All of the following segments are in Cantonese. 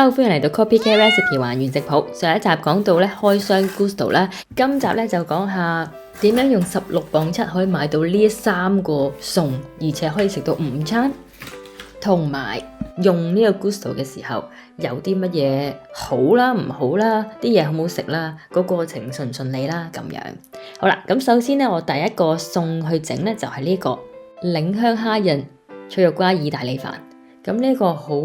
Hello， 歡迎嚟到 Copycat Recipe 還原食譜。上一集講到咧開箱 Gousto 啦，今集咧就講下點樣用16磅7可以買到呢3個餸，而且可以食到午餐，同埋用呢個 Gousto 嘅時候有啲乜嘢好啦、唔好啦，啲嘢好唔好食啦，個過程順唔順利啦咁樣。好啦，咁首先咧我第一個餸去整咧就係呢個檸香蝦仁脆肉瓜意大利飯。咁呢個好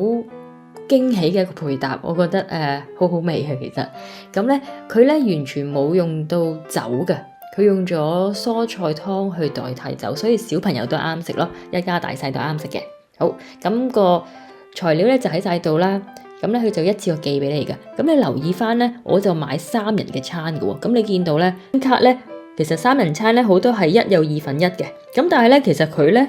驚喜嘅一個配搭，我覺得好好味嘅其實。咁咧佢咧完全冇用到酒嘅，佢用咗蔬菜湯去代替酒，所以小朋友都啱食咯，一家大細都啱食嘅。好，咁個材料咧就喺晒度啦。咁咧佢就一次過寄俾你嘅。咁你留意翻咧，我就買3人嘅餐嘅喎。咁你見到咧卡咧，其實3人餐咧好多係1有2份1嘅。咁但係咧其實佢咧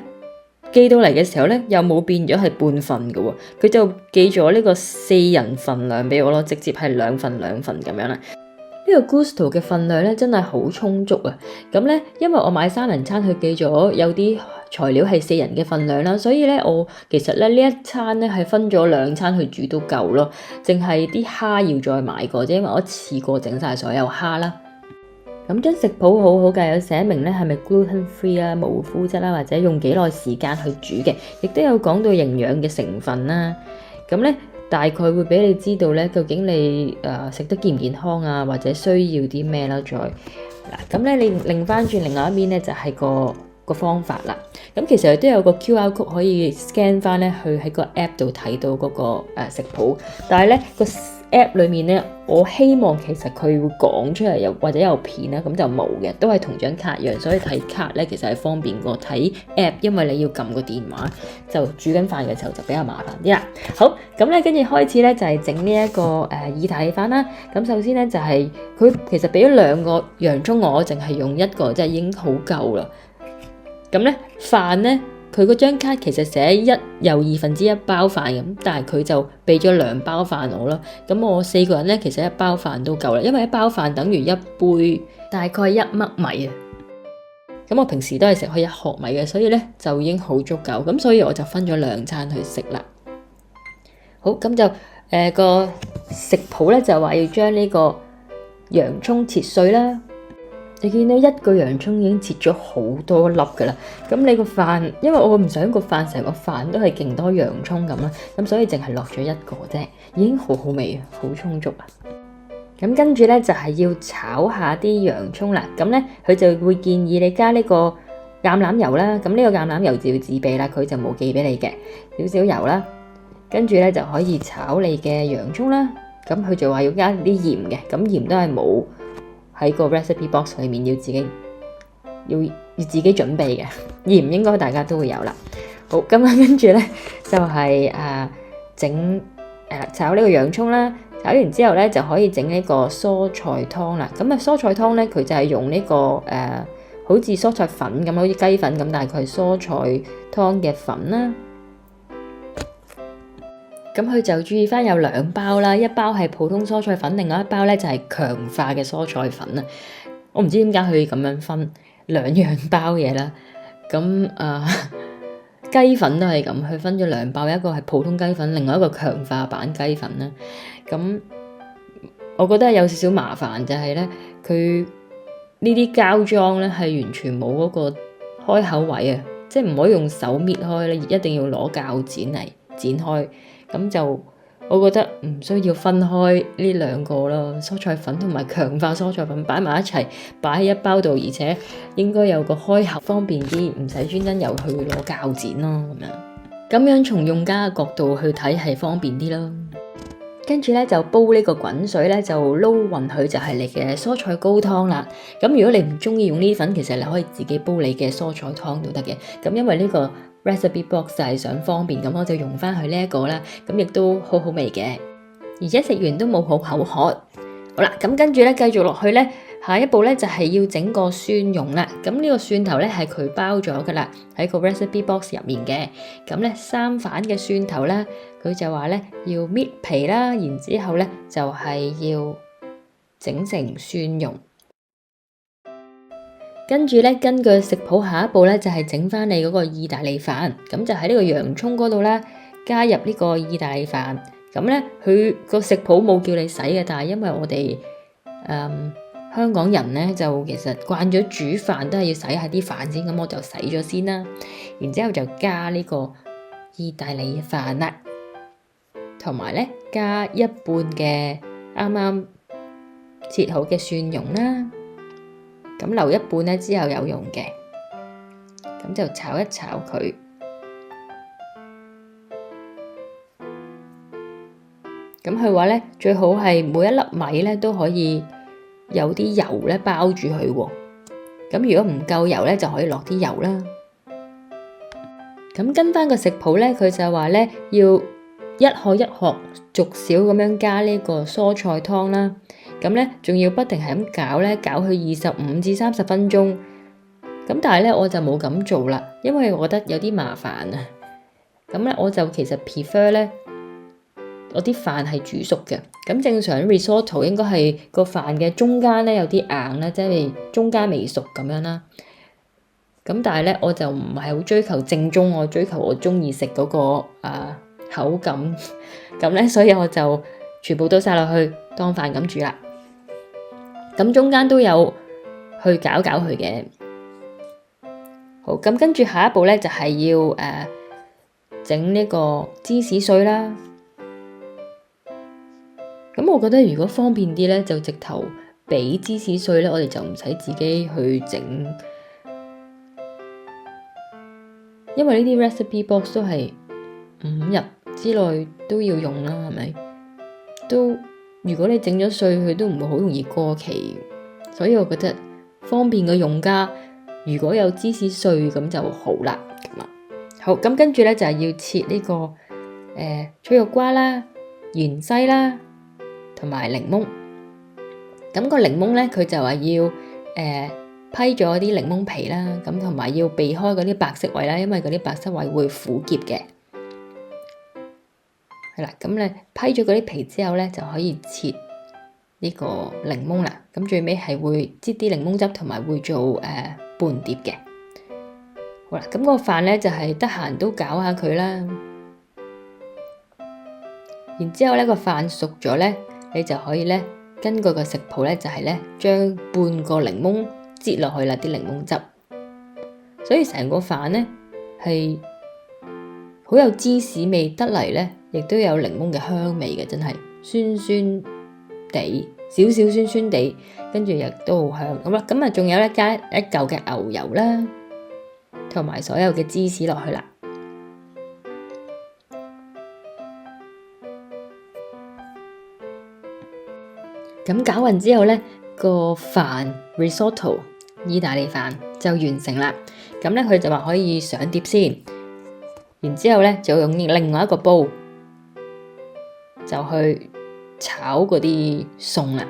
寄到嚟嘅時候咧，又冇變咗係半份嘅喎，佢就寄咗呢個4人份量俾我咯，直接係2份2份咁樣啦。呢個 Gousto 嘅份量咧真係好充足啊！咁咧，因為我買3人餐，佢寄咗有啲材料係4人嘅份量啦，所以咧我其實咧呢一餐咧係分咗2餐去煮都夠咯，淨係啲蝦要再買過啫，因為我一次過整晒所有蝦啦。咁張食譜好好嘅，有寫明咧係咪 gluten free 啦、無麩質啦，或者用幾耐時間去煮嘅，亦都有講到營養嘅成分啦。咁咧大概會俾你知道咧，究竟你食得健唔健康啊，或者需要啲咩啦。再嗱，咁咧你擰翻轉另外一邊咧就係個方法啦。咁其實都有個 QR code 可以 scan 翻咧，去喺個 app 度睇到嗰個食譜，但係咧個app 裏面咧，我希望其實佢會講出嚟，又或者有片啦，咁就冇嘅，都係同張卡一樣，所以睇卡咧其實係方便過睇 app， 因為你要撳個電話，就煮緊飯嘅時候就比較麻煩啲啦。好，咁咧跟住開始咧就係整呢一個意大利飯啦。咁首先咧就係佢其實俾咗2個洋葱我，淨係用1個，即係已經好夠啦。咁咧飯咧。佢嗰張卡其實寫1又1/2包飯咁，但係佢就俾咗2包飯我咯。咁我4個人咧，其實1包飯都夠啦，因為1包飯等於1杯大概1粒米啊。咁我平時都係食開1殼米嘅，所以咧就已經好足夠。咁所以我就分咗2餐去食啦。好，咁就個食譜咧就話要將呢個洋葱切碎啦。你見到1個洋葱已經切咗好多粒噶啦，咁你個飯，因為我唔想個飯成個飯都係勁多洋葱咁啦，咁所以淨係落咗1個啫，已經好好味啊，好充足啊。咁跟住咧就係要炒下啲洋葱啦，咁咧佢就會建議你加呢個橄欖油啦，咁呢個橄欖油就要自備啦，佢就冇寄俾你嘅，少少油啦，跟住咧就可以炒你嘅洋葱啦，咁佢就話要加啲鹽嘅，咁鹽都係冇喺個 recipe box 裏面要自己準備嘅，鹽應該大家都會有啦。好，咁跟住咧就係炒呢個洋葱啦，炒完之後咧就可以整呢個蔬菜湯啦。咁蔬菜湯咧佢就係用呢個好似蔬菜粉咁，好似雞粉咁，但係佢係蔬菜湯嘅粉啦。咁佢就注意翻有2包啦，一包係普通蔬菜粉，另外一包咧就係強化嘅蔬菜粉啊。我唔知點解佢咁樣分2樣包嘢啦。咁雞粉都係咁，佢分咗2包，一個係普通雞粉，另外一個強化版雞粉啦。咁我覺得有少少麻煩就係咧，佢呢啲膠裝咧係完全冇嗰個開口位啊，即係唔可以用手搣開咧，一定要攞鉸剪嚟剪開。咁就我覺得唔需要分開呢2個咯，蔬菜粉同埋強化蔬菜粉擺埋一齊，擺喺1包度，而且應該有個開口方便啲，唔使專登又去攞鉸剪咯咁樣從用家嘅角度去睇係方便啲咯。跟住咧就煲呢個滾水咧，就撈勻佢就係你嘅蔬菜高湯啦。咁如果你唔中意用呢啲粉，其實你可以自己煲你嘅蔬菜湯都得嘅。咁因為呢個recipe box 就係想方便，咁我就用翻佢呢一個啦，咁亦都好好味嘅，而且食完都冇好口渴。好啦，咁跟住咧繼續落去咧，下一步咧就係要整個蒜蓉啦。咁呢個蒜頭咧係佢包咗噶啦，喺個 recipe box 入面嘅。咁咧3瓣嘅蒜頭啦，佢就話咧要搣皮啦，然之後咧就係要整成蒜蓉。跟住咧，根據食譜，下一步咧就係整翻你嗰個意大利飯，咁就喺呢個洋葱嗰度啦，加入呢個意大利飯，咁咧佢個食譜冇叫你洗嘅，但係因為我哋香港人咧就其實慣咗煮飯都係要洗下啲飯先，咁我就洗咗先啦。然之後就加呢個意大利飯啦，同埋咧加一半嘅啱啱切好嘅蒜蓉啦。咁留一半咧之後有用嘅，咁就炒一炒佢。咁佢話咧最好係每一粒米咧都可以有啲油咧包住佢喎。咁如果唔夠油咧，就可以落啲油啦。咁跟翻個食譜咧，佢就話咧要一殼一殼逐少咁樣加呢個蔬菜湯啦。咁咧仲要不停係咁攪咧，攪去25至30分鐘。咁但係咧我就冇咁做啦，因為我覺得有啲麻煩啊。咁咧我就其實 prefer 咧，我啲飯係煮熟嘅。咁正常 risotto 應該係個飯嘅中間咧有啲硬啦，即係中間未熟咁樣啦。咁但係咧我就唔係好追求正宗，我追求我中意食嗰個口感。咁咧所以我就全部都晒落去當飯咁煮啦。咁中間都有去攪佢嘅。好，咁跟住下一步咧就係要整呢個芝士碎啦。咁我覺得如果方便啲咧，就直頭俾芝士碎咧，我哋就唔使自己去整，因為呢啲 recipe box 都係5日之內都要用啦，係咪？都如果你整咗碎，佢都唔會好容易過期，所以我覺得方便嘅用家，如果有芝士碎咁就好啦。咁啊，好，咁跟住咧就係要切呢個脆肉瓜啦、芫茜啦，同埋檸檬。咁個檸檬咧，佢就話要批咗啲檸檬皮啦，咁同埋要避開嗰啲白色位啦，因為嗰啲白色位會苦澀嘅。係啦，咁咧批咗嗰啲皮之後咧，就可以切呢個檸檬啦。咁最尾係會擠啲檸檬汁，同埋會做半碟嘅。好啦，咁個飯咧就係得閒都攪下佢啦。然之後咧個飯熟咗咧，你就可以咧根據個食譜咧就係咧將半個檸檬擠落去啦，啲檸檬汁。所以成個飯咧係好有芝士味得嚟咧，亦都有檸檬嘅香味嘅，真係酸酸地，少少酸酸地，跟住亦都好香。咁啦，咁啊仲有咧加一嚿嘅牛油啦，同埋所有嘅芝士落去啦。咁攪勻之後咧，個飯 risotto 意大利飯就完成啦。咁咧佢就話可以上碟先，然之後咧就用另外一個煲就去炒嗰啲餸啦。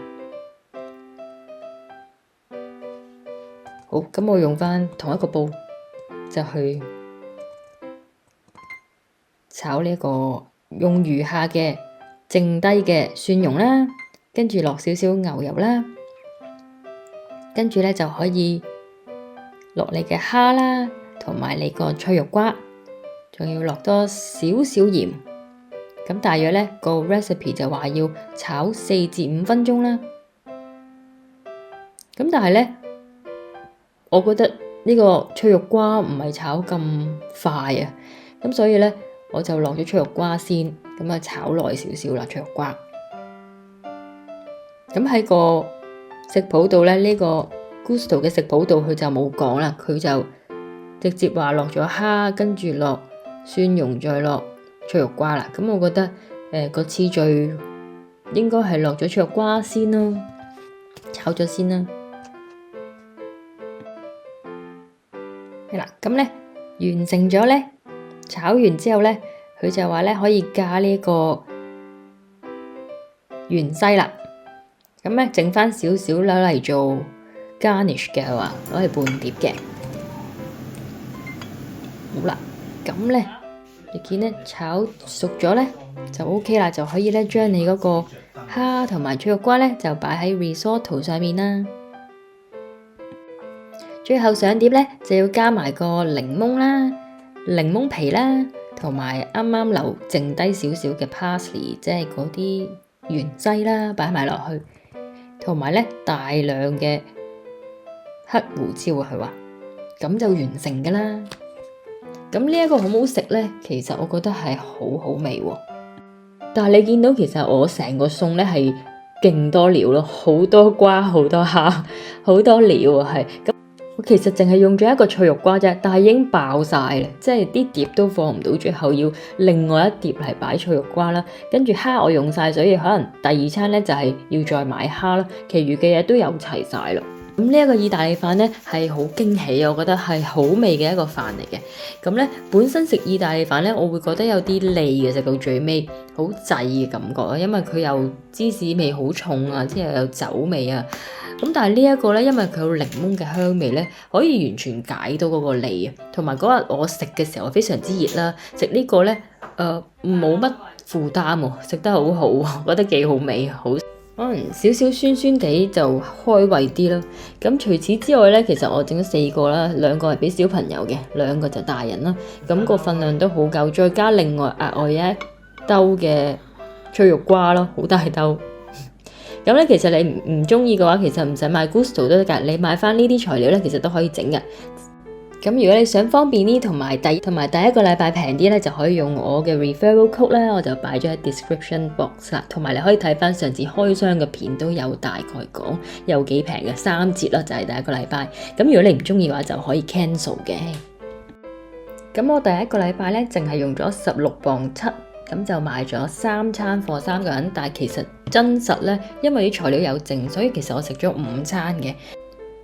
好，咁我用翻同一個煲就去炒呢個用餘下嘅剩低嘅蒜蓉啦。跟住落少少牛油啦，跟住咧就可以落你嘅蝦啦，同埋你個脆肉瓜，仲要落多少少鹽。咁大約咧個 recipe 就話要炒4至5分鐘啦。咁但係咧，我覺得呢個脆肉瓜唔係炒咁快啊，咁所以咧我就落咗脆肉瓜先，咁啊炒耐少少啦脆肉瓜。咁喺個食譜度咧，呢個 Gusto 嘅食譜度佢就冇講啦，佢就直接話落咗蝦，跟住落蒜蓉，再落脆肉瓜啦。咁我覺得個次序應該係落咗脆肉瓜先咯，炒咗先啦。係啦，咁咧完成咗咧，炒完之後咧，佢就話咧可以加呢個芫茜啦。咁咧，剩翻少少攞嚟做 garnish 嘅話，攞嚟半碟嘅。好啦，咁咧，你見咧炒熟咗咧就 OK 啦，就可以咧將你嗰個蝦同埋脆肉瓜咧就擺喺 risotto 上面啦。最後上碟咧就要加埋個檸檬啦、檸檬皮啦，同埋啱啱留剩低少少嘅 parsley，即係嗰啲芫荽啦，擺埋落去，同埋咧大量嘅黑胡椒啊，佢話咁就完成噶啦。咁呢一個好唔好食咧？其實我覺得係好好味喎。但係你見到其實我成個餸咧係勁多料咯，好多瓜，好多蝦，好多料啊，係咁。我其實淨係用咗一個脆肉瓜啫，但係已經爆晒啦，即係啲碟都放唔到，最後要另外一碟嚟擺脆肉瓜啦。跟住蝦我用晒，所以可能第二餐咧就係要再買蝦啦。其餘嘅嘢都有齊晒啦。咁呢一個意大利飯咧係好驚喜，我覺得係好味嘅一個飯嚟嘅。咁咧本身食意大利飯咧，我會覺得有啲膩嘅，食到最尾好滯嘅感覺啊，因為佢又芝士味好重啊，之後有酒味啊。咁但係呢一個咧，因為佢有檸檬嘅香味咧，可以完全解到嗰個膩啊。同埋嗰日我食嘅時候非常之熱啦，食呢個咧冇乜負擔喎，食得好好，覺得幾好味，好。可能少少酸酸地就開胃啲啦。咁除此之外咧，其實我整咗4個啦，2個係俾小朋友嘅，2個就大人啦。咁個份量都好夠，再加另外額外一兜嘅脆肉瓜咯，好大兜。咁咧，其實你唔中意嘅話，其實唔使買 Gusto 都得㗎，你買翻呢啲材料咧，其實都可以整嘅。咁如果你想方便啲，同埋第一個禮拜平啲咧，就可以用我嘅 referral code 咧，我就擺咗喺 description box 啦。同埋你可以睇翻上次開箱嘅片，都有大概講有幾平嘅，3折啦，就係第一個禮拜。咁如果你唔中意嘅話，就可以 cancel 嘅。咁我第一個禮拜咧，淨係用咗16.7磅，咁就買咗3餐貨3個人。但係其實真實咧，因為啲材料有剩，所以其實我食咗5餐嘅。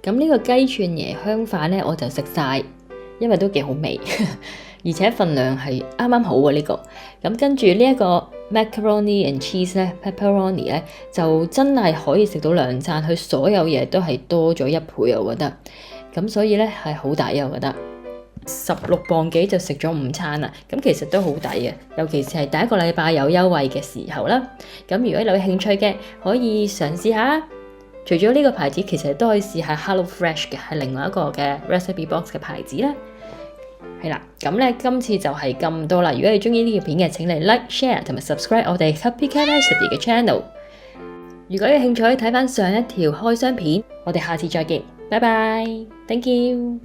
咁呢個雞串椰香飯咧，我就食晒，因為都幾好味，而且份量係啱啱好啊呢個。咁跟住呢一個 macaroni and cheese 咧 ，pepperoni 咧，就真係可以食到2餐，佢所有嘢都係多咗1倍，我覺得。咁所以咧係好抵啊，我覺得。16磅幾就食咗5餐啦，咁其實都好抵嘅，尤其是係第一個禮拜有優惠嘅時候啦。咁如果你有興趣嘅，可以嘗試下。除咗呢個牌子，其實都可以試下 Hello Fresh 嘅，係另外一個嘅 recipe box 嘅牌子啦。係啦，咁咧今次就係咁多啦。如果你中意呢條片嘅，請你 like、share 同埋 subscribe 我哋 Copycat Recipe 嘅 channel。如果有興趣，可以睇翻上一條開箱片。我哋下次再見，拜拜，thank you。